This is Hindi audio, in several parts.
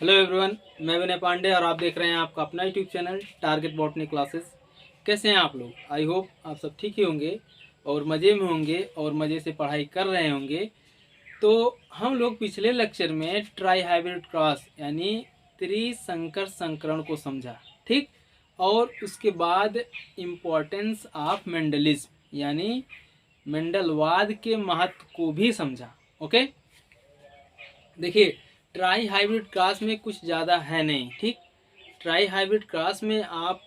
हेलो एवरीवन, मैं विनय पांडे और आप देख रहे हैं आपका अपना YouTube channel target botany classes. कैसे हैं आप लोग? आई होप आप सब ठीक ही होंगे और मज़े में होंगे और मज़े से पढ़ाई कर रहे होंगे। तो हम लोग पिछले लेक्चर में ट्राई हाइब्रिड क्रॉस यानी त्रिसंकर संकरण को समझा, ठीक। और उसके बाद इम्पोर्टेंस ऑफ मेंडलिज्म यानी मेंडलवाद के महत्व को भी समझा। ओके, देखिए ट्राई हाइब्रिड क्रॉस में कुछ ज़्यादा है नहीं, ठीक। ट्राई हाइब्रिड क्रॉस में आप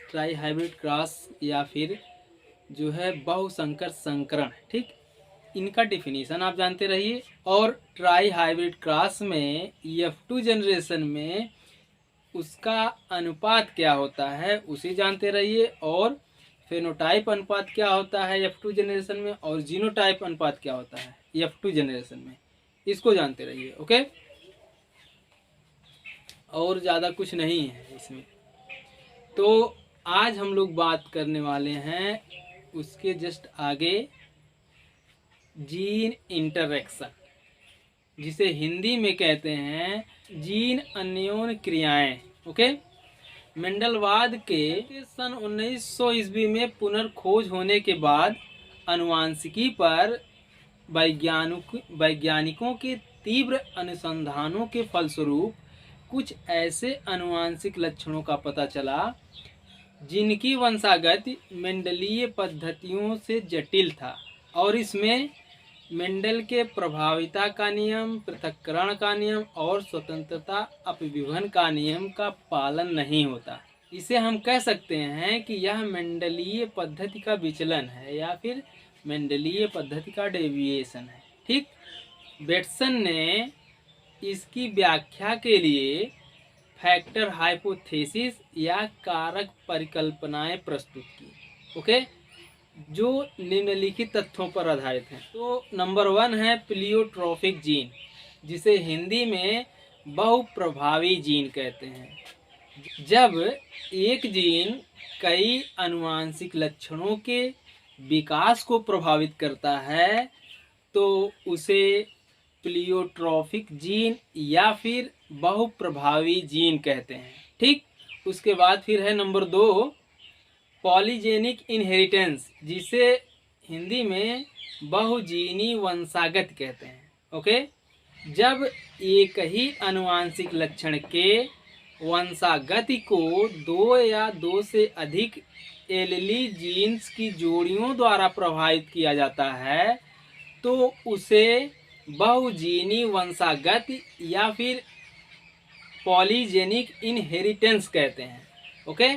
ट्राई हाइब्रिड क्रॉस या फिर जो है बहुसंकर संकरण, ठीक, इनका डिफिनीशन आप जानते रहिए। और ट्राई हाइब्रिड क्रॉस में F2 जनरेशन में उसका अनुपात क्या होता है उसे जानते रहिए, और फेनोटाइप अनुपात क्या होता है F2 जनरेशन में, और जीनोटाइप अनुपात क्या होता है F2 जनरेशन में, इसको जानते रहिए। ओके, और ज़्यादा कुछ नहीं है इसमें। तो आज हम लोग बात करने वाले हैं उसके जस्ट आगे जीन इंटरेक्शन, जिसे हिंदी में कहते हैं जीन अन्योन क्रियाएं। ओके, मेंडलवाद के सन 1900 ईस्वी में पुनर्खोज होने के बाद अनुवांशिकी पर वैज्ञानिकों के तीव्र अनुसंधानों के फलस्वरूप कुछ ऐसे अनुवांशिक लक्षणों का पता चला जिनकी वंशागति मेंडलीय पद्धतियों से जटिल था, और इसमें मेंडल के प्रभाविता का नियम, पृथक्करण का नियम और स्वतंत्रता अपविभन का नियम का पालन नहीं होता। इसे हम कह सकते हैं कि यह मेंडलीय पद्धति का विचलन है या फिर मेंडलीय पद्धति का डेविएशन है, ठीक। बेटसन ने इसकी व्याख्या के लिए फैक्टर हाइपोथेसिस या कारक परिकल्पनाएं प्रस्तुत की। ओके, जो निम्नलिखित तथ्यों पर आधारित हैं। तो नंबर 1 है प्लियोट्रॉफिक जीन, जिसे हिंदी में बहुप्रभावी जीन कहते हैं। जब एक जीन कई अनुवांशिक लक्षणों के विकास को प्रभावित करता है तो उसे प्लियोट्रॉफिक जीन या फिर बहुप्रभावी जीन कहते हैं, ठीक। उसके बाद फिर है नंबर 2 पॉलीजेनिक इनहेरिटेंस, जिसे हिंदी में बहुजीनी वंशागत कहते हैं। ओके, जब एक ही अनुवांशिक लक्षण के वंशागति को 2 या 2 से अधिक एलीली जीन्स की जोड़ियों द्वारा प्रभावित किया जाता है तो उसे बहुजीनी वंशागत या फिर पॉलीजेनिक इनहेरिटेंस कहते हैं। ओके,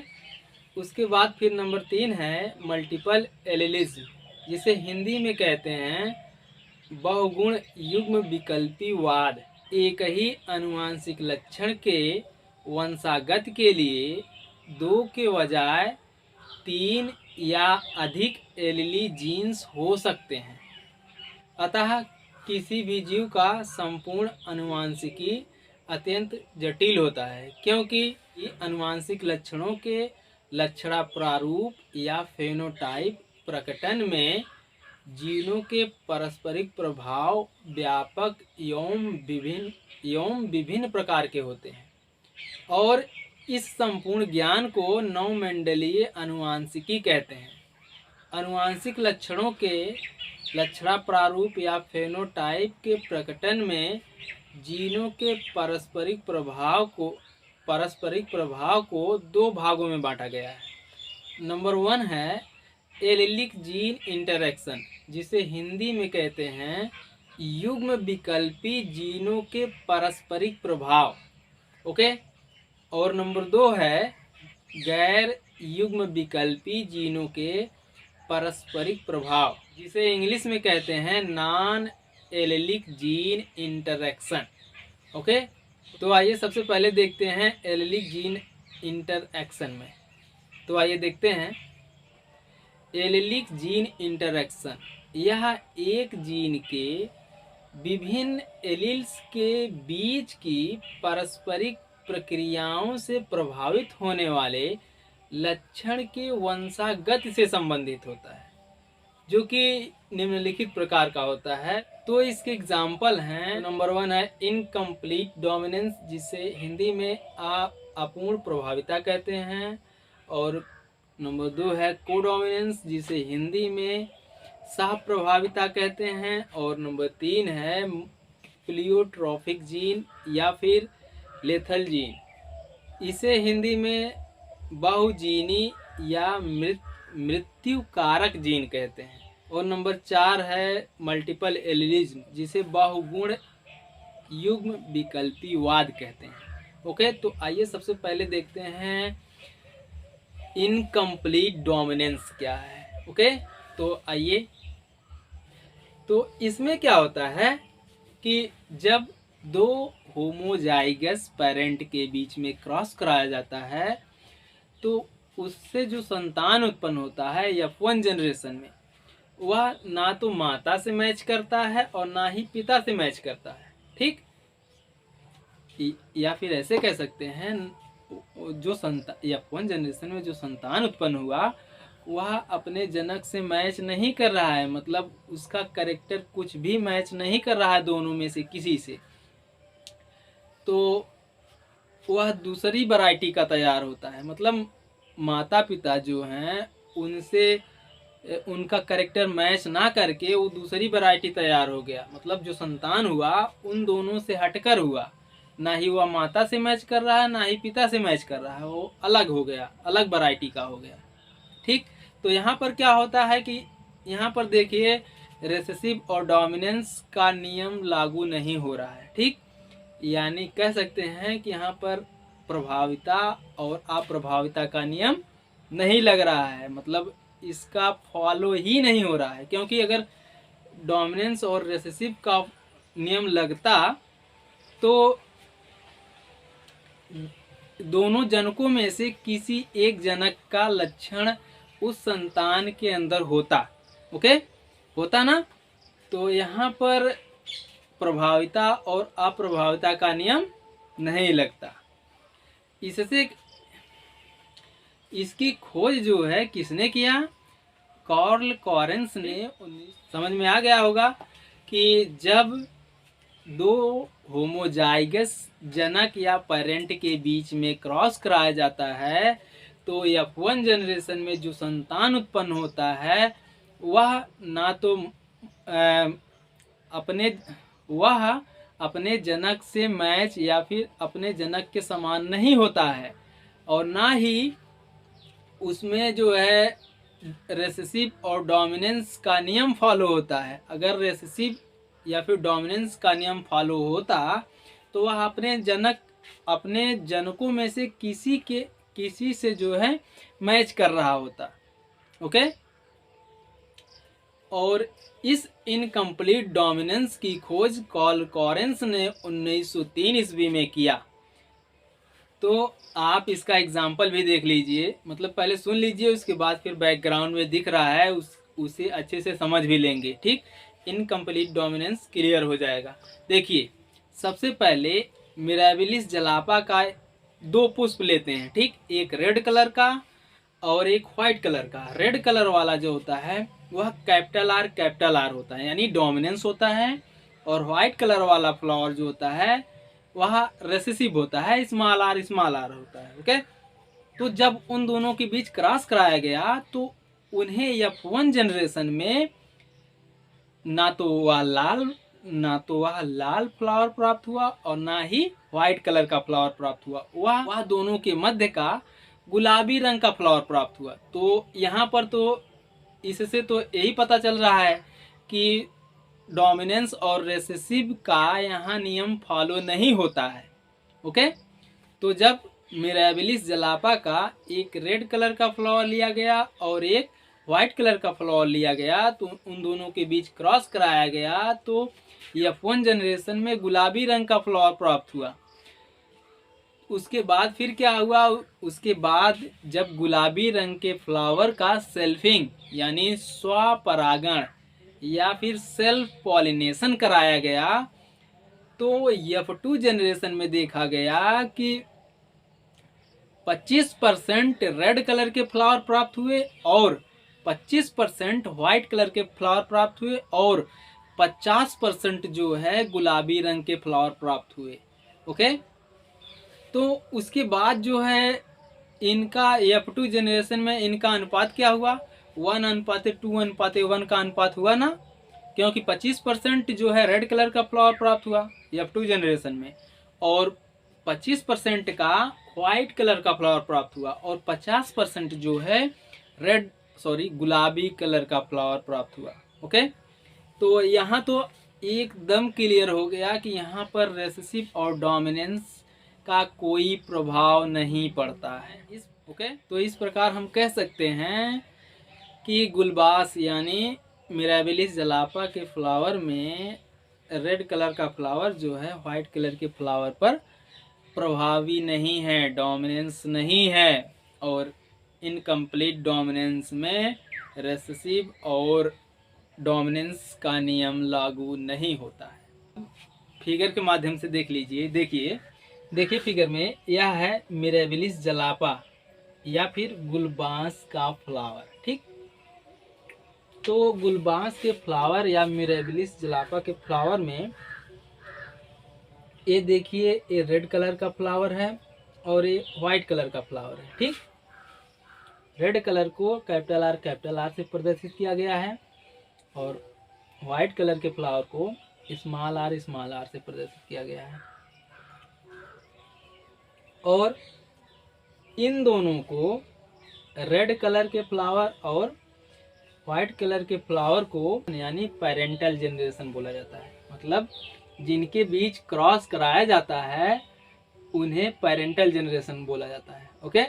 उसके बाद फिर नंबर 3 है मल्टीपल एलिलिज्म, जिसे हिंदी में कहते हैं बहुगुण युग्म विकल्पीवाद। एक ही अनुवांशिक लक्षण के वंशागत के लिए 2 के बजाय 3 या अधिक एलीली जीन्स हो सकते हैं। अतः किसी भी जीव का संपूर्ण अनुवांशिकी अत्यंत जटिल होता है, क्योंकि अनुवांशिक लक्षणों के लक्षणा प्रारूप या फेनोटाइप प्रकटन में जीनों के पारस्परिक प्रभाव व्यापक एवं विभिन्न प्रकार के होते हैं, और इस संपूर्ण ज्ञान को नौ मेंडलीय अनुवांशिकी कहते हैं। अनुवांशिक लक्षणों के लक्षणा प्रारूप या फेनोटाइप के प्रकटन में जीनों के पारस्परिक प्रभाव को 2 भागों में बांटा गया है। नंबर 1 है एलिलिक जीन इंटरेक्शन, जिसे हिंदी में कहते हैं युग्म विकल्पी जीनों के पारस्परिक प्रभाव। ओके, और नंबर 2 है गैर युग्म विकल्पी जीनों के पारस्परिक प्रभाव, जिसे इंग्लिश में कहते हैं non allylic gene interaction. Okay, तो आइए सबसे पहले देखते हैं एलिलिक जीन इंटरेक्शन में। तो आइए देखते हैं एलिलिक जीन इंटरेक्शन। यह एक जीन के विभिन्न एलील्स के बीच की पारस्परिक प्रक्रियाओं से प्रभावित होने वाले लक्षण के वंशागत से संबंधित होता है, जो कि निम्नलिखित प्रकार का होता है। तो इसके एग्जाम्पल हैं, नंबर 1 है इनकम्प्लीट डोमिनेंस, जिसे हिंदी में अपूर्ण प्रभाविता कहते हैं। और नंबर 2 है कोडोमिनेंस, जिसे हिंदी में सह प्रभाविता कहते हैं। और नंबर 3 है प्लियोट्रॉफिक जीन या फिर लेथल जीन, इसे हिंदी में बहुजीनी या मृत्यु कारक जीन कहते हैं। और नंबर 4 है मल्टीपल एलिलिज्म, जिसे बहुगुण युग्म विकल्पीवाद कहते हैं। ओके, तो आइए सबसे पहले देखते हैं इनकम्प्लीट डोमिनेंस क्या है। ओके, तो आइए, तो इसमें क्या होता है कि जब दो होमोजाइगस पेरेंट के बीच में क्रॉस कराया जाता है तो उससे जो संतान उत्पन्न होता है F1 जनरेशन में, वह ना तो माता से मैच करता है और ना ही पिता से मैच करता है। ठीक, या फिर ऐसे कह सकते हैं, जो संतान F1 जनरेशन में जो संतान उत्पन्न हुआ वह अपने जनक से मैच नहीं कर रहा है, मतलब उसका कैरेक्टर कुछ भी मैच नहीं कर रहा है दोनों में से किसी से, तो वह दूसरी वैरायटी का तैयार होता है। मतलब माता पिता जो हैं उनसे उनका कैरेक्टर मैच ना करके वो दूसरी वैरायटी तैयार हो गया, मतलब जो संतान हुआ उन दोनों से हटकर हुआ, ना ही वह माता से मैच कर रहा है ना ही पिता से मैच कर रहा है, वो अलग हो गया, अलग वैरायटी का हो गया। ठीक, तो यहाँ पर क्या होता है कि यहाँ पर देखिए रेसेसिव और डोमिनेंस का नियम लागू नहीं हो रहा है। ठीक, यानी कह सकते हैं कि यहाँ पर प्रभाविता और अप्रभाविता का नियम नहीं लग रहा है, मतलब इसका फॉलो ही नहीं हो रहा है। क्योंकि अगर डोमिनेंस और रेसेसिव का नियम लगता तो दोनों जनकों में से किसी एक जनक का लक्षण उस संतान के अंदर होता। ओके, होता ना, तो यहाँ पर प्रभाविता और अप्रभाविता का नियम नहीं लगता। इससे इसकी खोज जो है किसने किया, कार्ल कॉरेंस ने। समझ में आ गया होगा कि जब दो होमोजाइगस जनक या पेरेंट के बीच में क्रॉस कराया जाता है तो F1 जनरेशन में जो संतान उत्पन्न होता है वह ना तो अपने जनक से मैच या फिर अपने जनक के समान नहीं होता है, और ना ही उसमें जो है रेसेसिव और डोमिनेंस का नियम फॉलो होता है। अगर रेसेसिव या फिर डोमिनेंस का नियम फॉलो होता तो वह अपने जनकों में से किसी से जो है मैच कर रहा होता। ओके, और इस इनकम्प्लीट डोमिनेंस की खोज कार्ल कॉरेंस ने 1903 ईस्वी में किया। तो आप इसका एग्जाम्पल भी देख लीजिए, मतलब पहले सुन लीजिए, उसके बाद फिर बैकग्राउंड में दिख रहा है उसे अच्छे से समझ भी लेंगे। ठीक, इनकम्प्लीट डोमिनेंस क्लियर हो जाएगा। देखिए, सबसे पहले मिराबिलिस जलापा का 2 पुष्प लेते हैं। ठीक, एक रेड कलर का और एक व्हाइट कलर का। रेड कलर वाला जो होता है वह कैपिटल आर होता है, यानी डोमिनेंस होता है, और व्हाइट कलर वाला फ्लावर जो होता है वह रेसेसिव होता है, स्मॉल आर होता है। ओके, तो जब उन दोनों के बीच क्रॉस कराया गया तो उन्हें F1 जनरेशन में ना तो वह लाल फ्लावर प्राप्त हुआ और ना ही व्हाइट कलर का फ्लावर प्राप्त हुआ, वह दोनों के मध्य का गुलाबी रंग का फ्लावर प्राप्त हुआ। तो यहाँ पर तो इससे तो यही पता चल रहा है कि डोमिनेंस और रेसेसिव का यहाँ नियम फॉलो नहीं होता है। ओके, तो जब मिराबिलिस जलापा का एक रेड कलर का फ्लावर लिया गया और एक व्हाइट कलर का फ्लावर लिया गया तो उन दोनों के बीच क्रॉस कराया गया तो F1 जनरेशन में गुलाबी रंग का फ्लावर प्राप्त हुआ। उसके बाद फिर क्या हुआ, उसके बाद जब गुलाबी रंग के फ्लावर का सेल्फिंग यानी स्वपरागण या फिर सेल्फ पॉलिनेशन कराया गया तो F2 जनरेशन में देखा गया कि 25% रेड कलर के फ्लावर प्राप्त हुए और 25% व्हाइट कलर के फ्लावर प्राप्त हुए और 50% जो है गुलाबी रंग के फ्लावर प्राप्त हुए। ओके, तो उसके बाद जो है इनका F2 जनरेशन में इनका अनुपात क्या हुआ, 1:2:1 का अनुपात हुआ ना, क्योंकि 25% जो है रेड कलर का फ्लावर प्राप्त हुआ F2 जनरेशन में और 25% का व्हाइट कलर का फ्लावर प्राप्त हुआ और 50% जो है गुलाबी कलर का फ्लावर प्राप्त हुआ। ओके, तो यहाँ तो एकदम क्लियर हो गया कि यहाँ पर रेसेसिव और डोमिनेंस का कोई प्रभाव नहीं पड़ता है। तो इस प्रकार हम कह सकते हैं कि गुलबास यानी मिराबिलिस जलापा के फ्लावर में रेड कलर का फ्लावर जो है व्हाइट कलर के फ्लावर पर प्रभावी नहीं है, डोमिनेंस नहीं है, और इनकम्प्लीट डोमिनेंस में रेसेसिव और डोमिनेंस का नियम लागू नहीं होता है। फिगर के माध्यम से देख लीजिए, देखिए फिगर में यह है मिराबिलिस जलापा या फिर गुलबास का फ्लावर। ठीक, तो गुलबास के फ्लावर या मिराबिलिस जलापा के फ्लावर में ये देखिए, ये रेड कलर का फ्लावर है और ये व्हाइट कलर का फ्लावर है। ठीक, रेड कलर को कैपिटल आर से प्रदर्शित किया गया है और व्हाइट कलर के फ्लावर को स्मॉल आर से प्रदर्शित किया गया है। और इन दोनों को रेड कलर के फ्लावर और व्हाइट कलर के फ्लावर को यानी पेरेंटल जनरेशन बोला जाता है। मतलब जिनके बीच क्रॉस कराया जाता है उन्हें पेरेंटल जनरेशन बोला जाता है। ओके,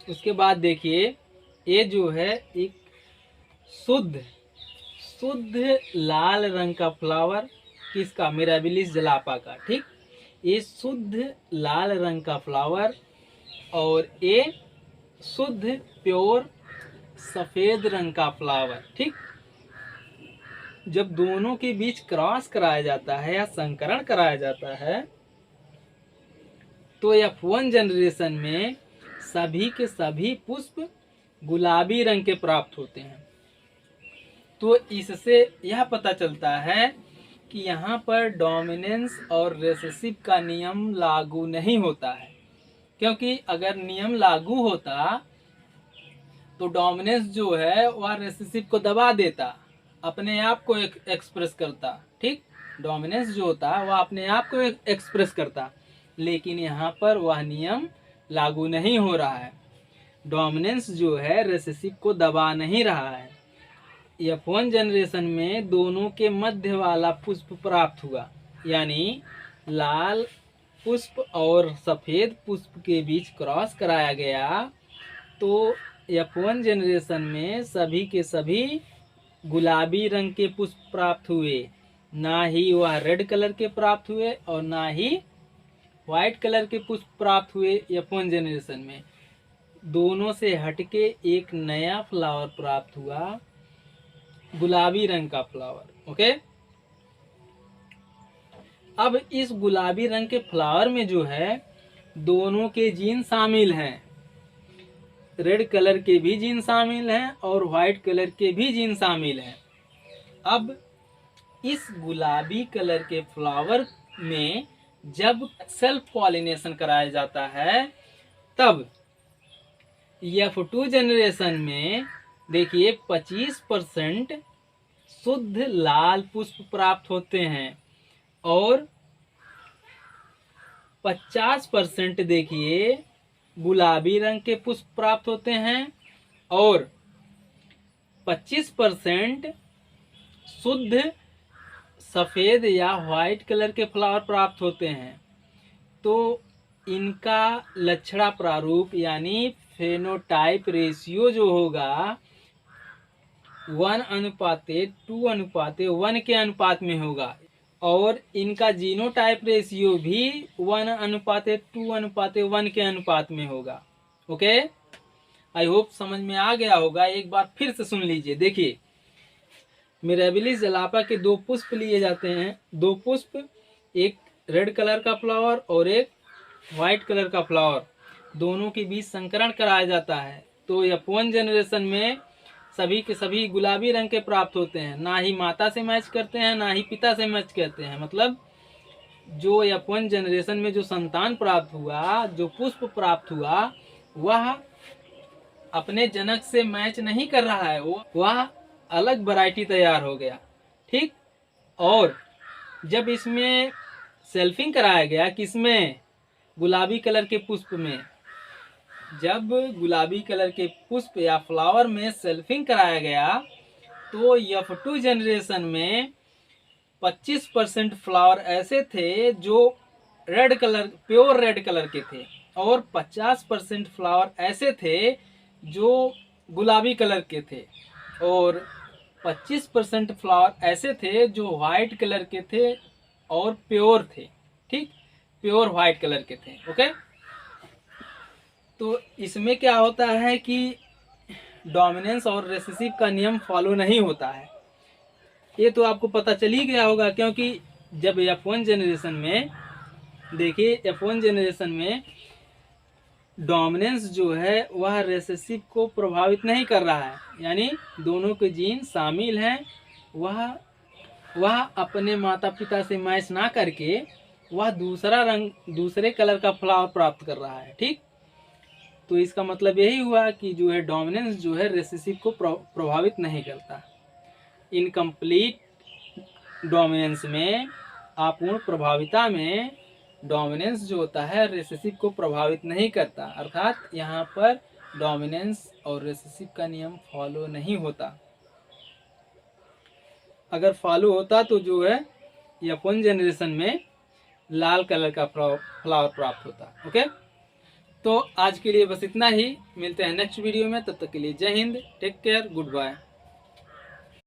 उसके बाद देखिए, ये जो है एक शुद्ध लाल रंग का फ्लावर किसका, मिराबिलिस जलापा का। ठीक, ये शुद्ध लाल रंग का फ्लावर और ये शुद्ध प्योर सफेद रंग का फ्लावर। ठीक, जब दोनों के बीच क्रॉस कराया जाता है या संकरण कराया जाता है तो F1 जनरेशन में सभी के सभी पुष्प गुलाबी रंग के प्राप्त होते हैं। तो इससे यह पता चलता है कि यहाँ पर डोमिनेंस और रेसेसिव का नियम लागू नहीं होता है, क्योंकि अगर नियम लागू होता तो डोमिनेंस जो है वह रेसेसिव को दबा देता, अपने आप को एक्सप्रेस करता। ठीक, डोमिनेंस जो होता वह अपने आप को एक्सप्रेस करता, लेकिन यहाँ पर वह नियम लागू नहीं हो रहा है। डोमिनेंस जो है रेसेसिव को दबा नहीं रहा है। F1 जनरेशन में दोनों के मध्य वाला पुष्प प्राप्त हुआ, यानी लाल पुष्प और सफ़ेद पुष्प के बीच क्रॉस कराया गया। तो F1 जनरेशन में सभी के सभी गुलाबी रंग के पुष्प प्राप्त हुए, ना ही वह रेड कलर के प्राप्त हुए और ना ही व्हाइट कलर के पुष्प प्राप्त हुए। F1 जनरेशन में दोनों से हटके एक नया फ्लावर प्राप्त हुआ, गुलाबी रंग का फ्लावर। ओके, अब इस गुलाबी रंग के फ्लावर में जो है दोनों के जीन शामिल हैं, रेड कलर के भी जीन शामिल हैं और व्हाइट कलर के भी जीन शामिल हैं। अब इस गुलाबी कलर के फ्लावर में जब सेल्फ पॉलिनेशन कराया जाता है तब F2 जनरेशन में देखिए 25% शुद्ध लाल पुष्प प्राप्त होते हैं और 50% देखिए गुलाबी रंग के पुष्प प्राप्त होते हैं और 25% शुद्ध सफ़ेद या व्हाइट कलर के फ्लावर प्राप्त होते हैं। तो इनका लक्षणा प्रारूप यानी फेनोटाइप रेशियो जो होगा 1:2:1 के अनुपात में होगा और इनका जीनोटाइप रेशियो भी 1:2:1 के अनुपात में होगा। ओके, आई होप समझ में आ गया होगा। एक बार फिर से सुन लीजिए। देखिए, मिराबिलिस जलापा के दो पुष्प लिए जाते हैं, दो पुष्प, एक रेड कलर का फ्लावर और एक व्हाइट कलर का फ्लावर, दोनों के बीच संकरण कराया जाता है। तो F1 जनरेशन में सभी के सभी गुलाबी रंग के प्राप्त होते हैं, ना ही माता से मैच करते हैं ना ही पिता से मैच करते हैं। मतलब जो F1 जनरेशन में जो संतान प्राप्त हुआ, जो पुष्प प्राप्त हुआ, वह अपने जनक से मैच नहीं कर रहा है, वह अलग वैरायटी तैयार हो गया। ठीक। और जब इसमें सेल्फिंग कराया गया, किसमें? गुलाबी कलर के पुष्प में। जब गुलाबी कलर के पुष्प या फ्लावर में सेल्फिंग कराया गया तो F2 जनरेशन में 25% फ्लावर ऐसे थे जो red colour, pure red colour के थे, और 50% फ्लावर ऐसे थे जो गुलाबी कलर के थे, और 25% फ्लावर ऐसे थे जो वाइट कलर के थे और प्योर थे। ठीक, प्योर वाइट कलर के थे। ओके। तो इसमें क्या होता है कि डोमिनेंस और रिसेसिव का नियम फॉलो नहीं होता है। ये तो आपको पता चल ही गया होगा, क्योंकि जब F1 जनरेशन में, देखिए F1 जनरेशन में डोमिनेंस जो है वह रिसेसिव को प्रभावित नहीं कर रहा है, यानी दोनों के जीन शामिल हैं। वह अपने माता पिता से मैच ना करके वह दूसरा रंग, दूसरे कलर का फ्लावर प्राप्त कर रहा है। ठीक। तो इसका मतलब यही हुआ कि जो है डोमिनेंस जो है रिसेसिव को प्रभावित नहीं करता। इनकम्प्लीट डोमिनेंस में, अपूर्ण प्रभाविता में, डोमिनेंस जो होता है रिसेसिव को प्रभावित नहीं करता, अर्थात यहाँ पर डोमिनेंस और रिसेसिव का नियम फॉलो नहीं होता। अगर फॉलो होता तो जो है F1 जनरेशन में लाल कलर का फ्लावर प्राप्त होता। ओके। तो आज के लिए बस इतना ही, मिलते हैं नेक्स्ट वीडियो में, तब तक के लिए जय हिंद, टेक केयर, गुड बाय।